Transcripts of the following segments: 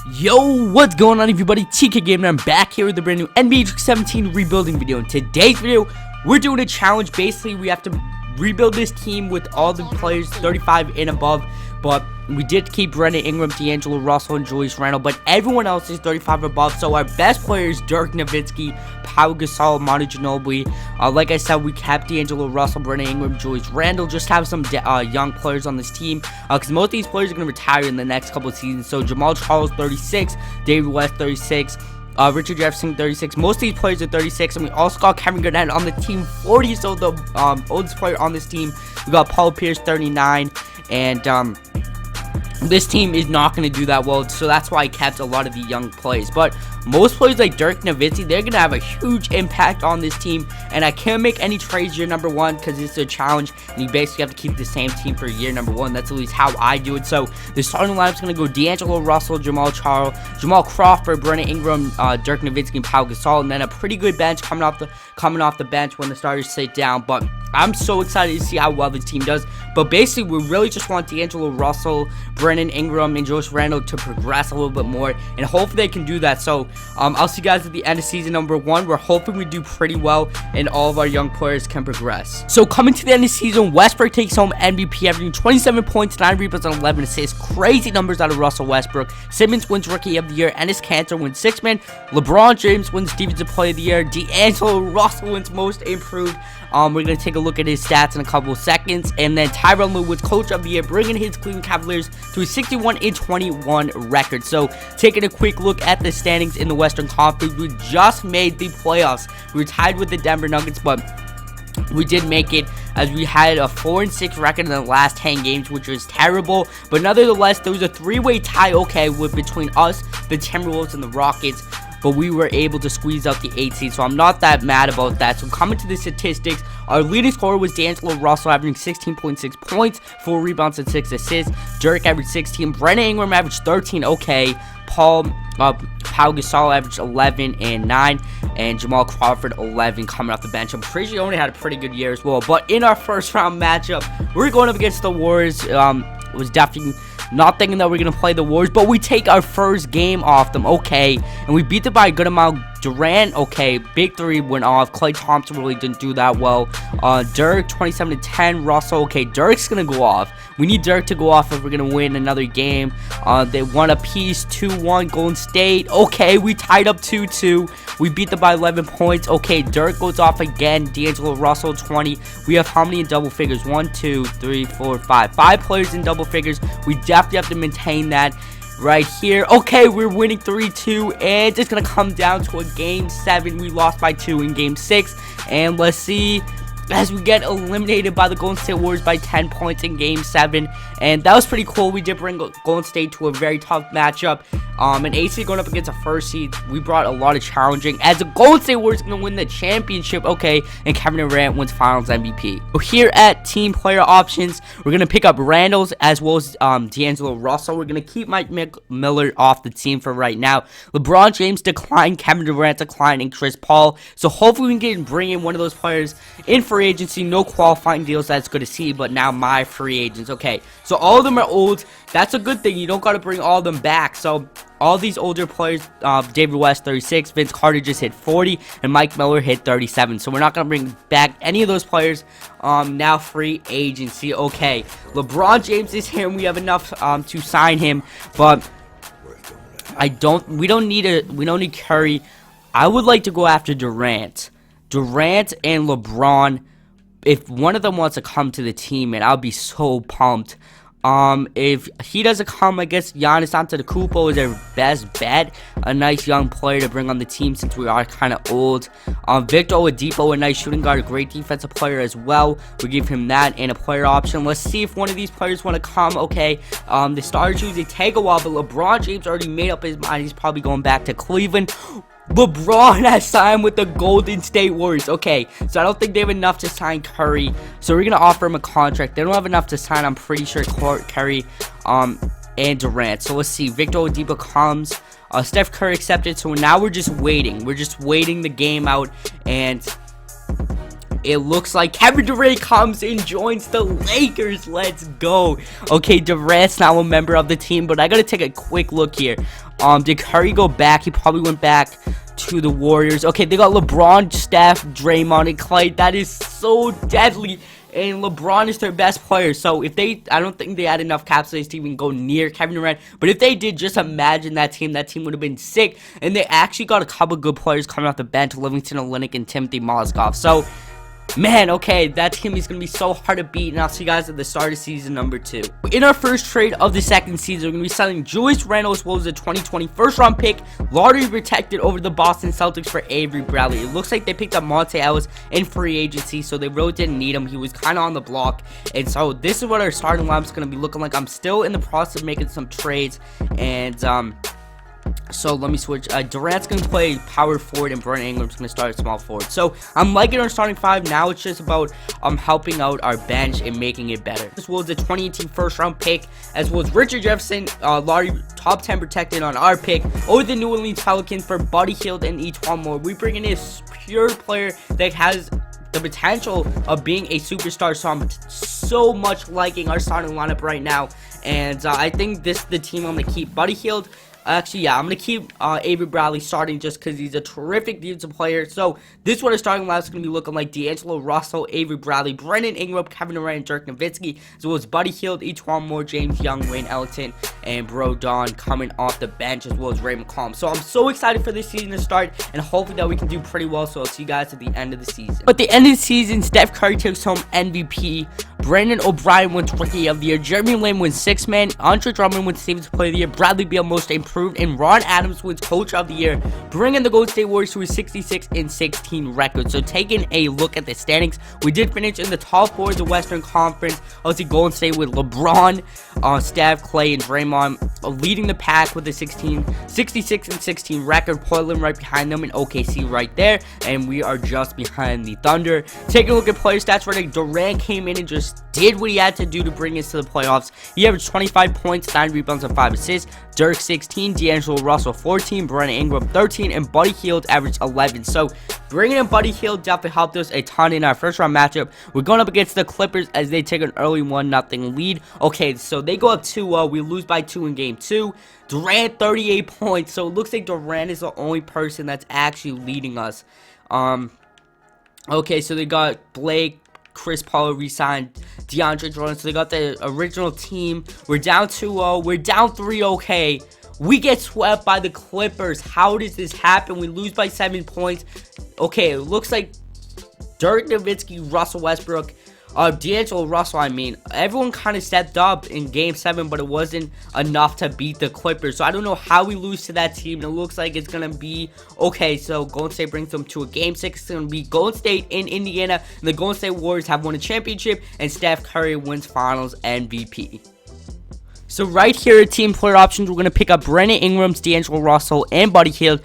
Yo, what's going on everybody? TK Gamer, I'm back here with a brand new NBA 17 rebuilding video. In today's video, we're doing a challenge. Basically, we have to rebuild this team with all the players 35 and above, but we did keep Brandon Ingram, D'Angelo Russell, and Julius Randle, but everyone else is 35 above. So our best players, Dirk Nowitzki, Pau Gasol, Manu Ginobili. Like I said, we kept D'Angelo Russell, Brandon Ingram, Julius Randle, just have some young players on this team, because most of these players are going to retire in the next couple of seasons. So Jamal Charles, 36, David West, 36, Richard Jefferson, 36. Most of these players are 36, and we also got Kevin Garnett on the team, 40. So the oldest player on this team, we got Paul Pierce, 39, and this team is not going to do that well, so that's why I kept a lot of the young players. But most players like Dirk Nowitzki, they're going to have a huge impact on this team, and I can't make any trades year number one because it's a challenge, and you basically have to keep the same team for year number one. That's at least how I do it. So the starting lineup is going to go D'Angelo Russell, Jamal Charles, Jamal Crawford, Brandon Ingram, Dirk Nowitzki, and Pau Gasol, and then a pretty good bench coming off the bench when the starters sit down. But I'm so excited to see how well the team does. But basically, we really just want D'Angelo Russell, Brandon Ingram, and Julius Randle to progress a little bit more, and hopefully they can do that. So I'll see you guys at the end of season number one. We're hoping we do pretty well and all of our young players can progress. So coming to the end of the season, Westbrook takes home MVP, averaging 27 points, 9 rebounds, and 11 assists. Crazy numbers out of Russell Westbrook. Simmons wins Rookie of the Year. Enes Kanter wins Sixth Man. LeBron James wins Defensive Player of the Year. D'Angelo Russell wins Most Improved. We're going to take a look at his stats in a couple of seconds. And then Tyronn Lue wins Coach of the Year, bringing his Cleveland Cavaliers to a 61-21 record. So taking a quick look at the standings in the Western Conference, we just made the playoffs. We were tied with the Denver Nuggets, but we did make it, as we had a 4-6 record in the last 10 games, which was terrible. But nonetheless, there was a three-way tie, between us, the Timberwolves, and the Rockets. But we were able to squeeze out the 8 seed, so I'm not that mad about that. So coming to the statistics, our leading scorer was D'Angelo Russell, averaging 16.6 points, 4 rebounds, and 6 assists. Dirk averaged 16. Brandon Ingram averaged 13. Pau Gasol averaged 11 and 9, and Jamal Crawford 11 coming off the bench. I'm pretty sure he only had a pretty good year as well. But in our first round matchup, we're going up against the Warriors. It was definitely not thinking that we're going to play the Warriors, but we take our first game off them, and we beat them by a good amount. Durant, big three went off. Klay Thompson really didn't do that well. Dirk, 27-10. Russell, Dirk's going to go off. We need Dirk to go off if we're going to win another game. They won a piece, 2-1, Golden State. We tied up 2-2. We beat them by 11 points. Dirk goes off again. D'Angelo Russell, 20. We have how many in double figures? 1, 2, 3, 4, 5. 5 players in double figures. We definitely have to maintain that right here. We're winning 3-2, and it's gonna come down to a game 7. We lost by 2 in game 6, and let's see, as we get eliminated by the Golden State Warriors by 10 points in game 7, and that was pretty cool. We did bring Golden State to a very tough matchup. And AC going up against a first seed, we brought a lot of challenging, as the Golden State Warriors going to win the championship, and Kevin Durant wins Finals MVP. So here at Team Player Options, we're going to pick up Randall's as well as D'Angelo Russell. We're going to keep Mike Miller off the team for right now. LeBron James declined, Kevin Durant declined, and Chris Paul. So hopefully we can bring in one of those players in free agency. No qualifying deals, that's good to see, but now my free agents. So all of them are old. That's a good thing. You don't got to bring all of them back. So all these older players, David West, 36, Vince Carter just hit 40, and Mike Miller hit 37. So we're not going to bring back any of those players. Now free agency. LeBron James is here, and we have enough to sign him, but we don't need Curry. I would like to go after Durant and LeBron. If one of them wants to come to the team, and I'll be so pumped. If he doesn't come, I guess Giannis Antetokounmpo is our best bet. A nice young player to bring on the team since we are kind of old. Victor Oladipo, a nice shooting guard, a great defensive player as well. We give him that and a player option. Let's see if one of these players want to come. The starters usually take a while, but LeBron James already made up his mind. He's probably going back to Cleveland. LeBron has signed with the Golden State Warriors. So I don't think they have enough to sign Curry. So we're going to offer him a contract. They don't have enough to sign, I'm pretty sure, Curry and Durant. So let's see. Victor Oladipo comes. Steph Curry accepted. So now we're just waiting. We're just waiting the game out. And it looks like Kevin Durant comes and joins the Lakers. Let's go. Okay, Durant's now a member of the team, but I gotta take a quick look here. Did Curry go back? He probably went back to the Warriors. Okay, they got LeBron, Steph, Draymond, and Clay. That is so deadly. And LeBron is their best player. So if they, I don't think they had enough cap space to even go near Kevin Durant. But if they did, just imagine that team. That team would have been sick. And they actually got a couple good players coming off the bench: Livingston Olynyk and Timothy Mozgov. So, man, okay, that team is going to be so hard to beat, and I'll see you guys at the start of season number 2. In our first trade of the second season, we're going to be selling Julius Randle as well as a 2020 first-round pick, lottery protected, over the Boston Celtics for Avery Bradley. It looks like they picked up Monte Ellis in free agency, so they really didn't need him. He was kind of on the block, and so this is what our starting lineup is going to be looking like. I'm still in the process of making some trades, and so let me switch. Durant's going to play power forward, and Brandon Ingram's going to start at small forward. So I'm liking our starting 5. Now it's just about helping out our bench and making it better. As well as the 2018 first round pick, as well as Richard Jefferson, lottery top 10 protected on our pick, over the New Orleans Pelicans for Buddy Hield and E'Twaun Moore. We bring in a pure player that has the potential of being a superstar, so I'm so much liking our starting lineup right now. And I think this is the team I'm going to keep. Buddy Hield. Actually, yeah, I'm going to keep Avery Bradley starting just because he's a terrific defensive player. So, this is what our starting lineup is going to be looking like. D'Angelo Russell, Avery Bradley, Brandon Ingram, Kevin Durant, and Dirk Nowitzki, as well as Buddy Hield, E'Twaun Moore, James Young, Wayne Ellington, and Bro Don coming off the bench, as well as Ray McCollum. So, I'm so excited for this season to start, and hopefully that we can do pretty well. So, I'll see you guys at the end of the season. But the end of the season, Steph Curry takes home MVP. Brandon O'Brien wins Rookie of the Year. Jeremy Lin wins 6th Man. Andre Drummond wins Defensive Player of the Year. Bradley Beal Most Improved. And Ron Adams wins Coach of the Year, bringing the Golden State Warriors to a 66-16 record. So taking a look at the standings, we did finish in the top 4 of the Western Conference. Obviously, Golden State with LeBron, Steph, Clay, and Draymond leading the pack with a 66-16 record. Portland right behind them, and OKC right there. And we are just behind the Thunder. Taking a look at player stats right now, Durant came in and just did what he had to do to bring us to the playoffs. He averaged 25 points, 9 rebounds, and 5 assists. Dirk 16, D'Angelo Russell 14, Brandon Ingram 13, and Buddy Hield averaged 11. So bringing in Buddy Hield definitely helped us a ton in our first round matchup. We're going up against the Clippers as they take an early 1-0 lead. Okay, so they go up 2-0. We lose by 2 in game 2. Durant 38 points. So it looks like Durant is the only person that's actually leading us. Okay, so they got Blake, Chris Paul re-signed, DeAndre Jordan. So they got the original team. We're down 2-0. We're down 3. Okay. We get swept by the Clippers. How does this happen? We lose by 7 points. Okay, it looks like Dirk Nowitzki, Russell Westbrook, D'Angelo Russell, everyone kind of stepped up in game 7, but it wasn't enough to beat the Clippers. So I don't know how we lose to that team. It looks like it's going to be, okay, so Golden State brings them to a game 6. It's going to be Golden State in Indiana, and the Golden State Warriors have won a championship, and Steph Curry wins finals MVP. So right here at team player options, we're going to pick up Brandon Ingram, D'Angelo Russell, and Buddy Hield.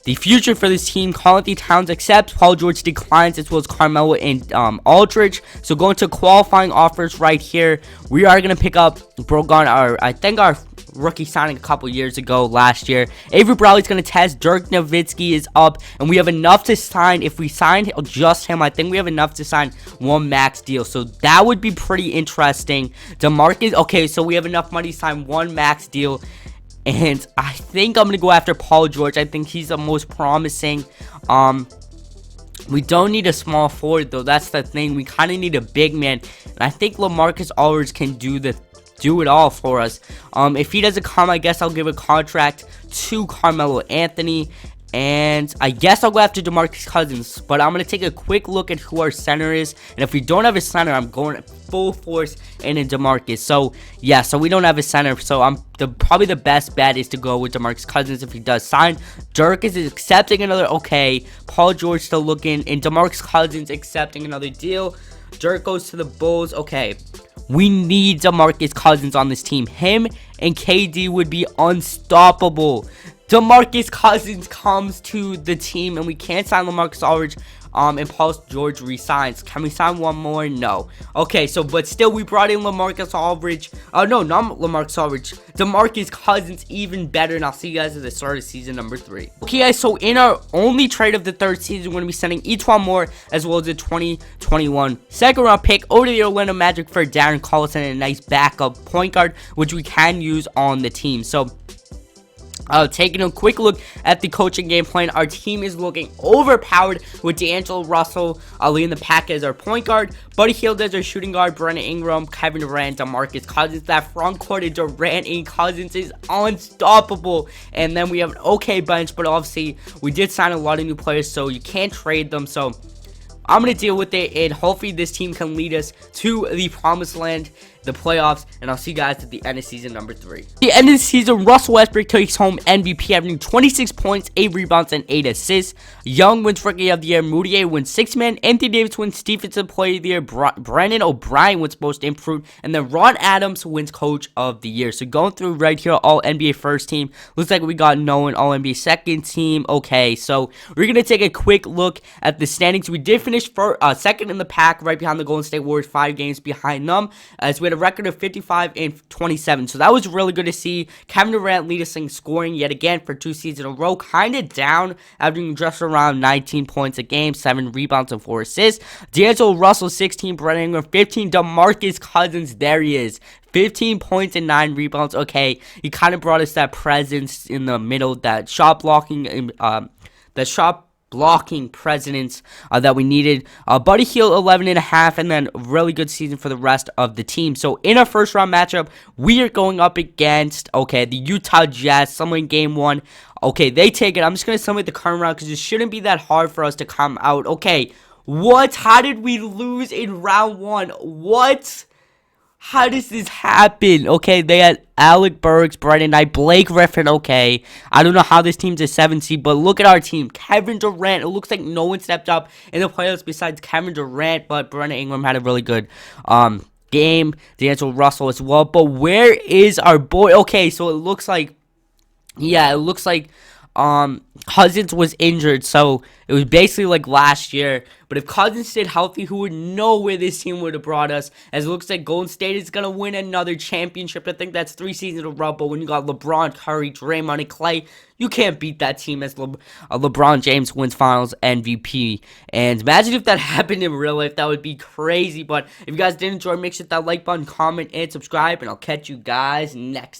The future for this team: Karl-Anthony Towns accepts, Paul George declines, as well as Carmelo and Aldridge. So going to qualifying offers right here, we are going to pick up Brogan, our rookie signing a couple years ago, last year. Avery Bradley's going to test. Dirk Nowitzki is up, and we have enough to sign. If we sign just him, I think we have enough to sign 1 max deal. So that would be pretty interesting. DeMarcus, okay, so we have enough money to sign 1 max deal. And I think I'm going to go after Paul George. I think he's the most promising. We don't need a small forward, though. That's the thing. We kind of need a big man. And I think LaMarcus Aldridge can do it all for us. If he doesn't come, I guess I'll give a contract to Carmelo Anthony. And I guess I'll go after DeMarcus Cousins. But I'm going to take a quick look at who our center is. And if we don't have a center, I'm going full force into DeMarcus. So, yeah, so we don't have a center. So, probably the best bet is to go with DeMarcus Cousins if he does sign. Dirk is accepting another, okay. Paul George still looking. And DeMarcus Cousins accepting another deal. Dirk goes to the Bulls. Okay. We need DeMarcus Cousins on this team. Him and KD would be unstoppable. DeMarcus Cousins comes to the team, and we can't sign LaMarcus Aldridge. and Paul George resigns. Can we sign one more? No. Okay, so but still we brought in LaMarcus Aldridge. No, not LaMarcus Aldridge. DeMarcus Cousins, even better. And I'll see you guys at the start of season number 3. Okay, guys. So in our only trade of the 3rd season, we're gonna be sending Etwan Moore as well as a 2021 second round pick over to the Orlando Magic for Darren Collison and a nice backup point guard, which we can use on the team. So taking a quick look at the coaching game plan, our team is looking overpowered with D'Angelo Russell leading the pack as our point guard, Buddy Hield as our shooting guard, Brandon Ingram, Kevin Durant, DeMarcus Cousins. That front court of Durant and Cousins is unstoppable. And then we have an okay bench, but obviously we did sign a lot of new players, so you can't trade them. So I'm going to deal with it, and hopefully this team can lead us to the promised land, the playoffs, and I'll see you guys at the end of season number 3. At the end of the season, Russell Westbrook takes home MVP, having 26 points, 8 rebounds, and 8 assists. Young wins Rookie of the Year. Moutier wins 6th Man. Anthony Davis wins Defensive Player of the Year. Brandon O'Brien wins Most Improved. And then Ron Adams wins Coach of the Year. So going through right here, all NBA first team. Looks like we got Nolan, all NBA second team. Okay, so we're going to take a quick look at the standings. We did finish second in the pack, right behind the Golden State Warriors, 5 games behind them, as we had a record of 55 and 27. So that was really good to see. Kevin Durant lead us in scoring yet again for 2 seasons in a row. Kind of down, averaging just around 19 points a game, 7 rebounds and 4 assists. D'Angelo Russell 16, Brandon Ingram 15, DeMarcus Cousins, there he is, 15 points and 9 rebounds. Okay, he kind of brought us that presence in the middle, that shot blocking, presence that we needed. Buddy Hield 11.5, and then really good season for the rest of the team. So in our first round matchup, we are going up against the Utah Jazz. Someone in game 1. Okay, they take it. I'm just gonna summate the current round because it shouldn't be that hard for us to come out. Okay, what? How did we lose in round 1? What? How does this happen? Okay, they had Alec Burks, Brennan Knight, Blake Griffin. Okay, I don't know how this team's a 7 seed, but look at our team. Kevin Durant. It looks like no one stepped up in the playoffs besides Kevin Durant, but Brandon Ingram had a really good game. D'Angelo Russell as well. But where is our boy? Okay, so it looks like, Cousins was injured, so it was basically like last year. But if Cousins stayed healthy, who would know where this team would have brought us? As it looks like Golden State is going to win another championship. I think that's 3 seasons in a row. But when you got LeBron, Curry, Draymond, and Clay, you can't beat that team as LeBron James wins Finals MVP. And imagine if that happened in real life. That would be crazy. But if you guys did enjoy, make sure to hit that like button, comment, and subscribe. And I'll catch you guys next time.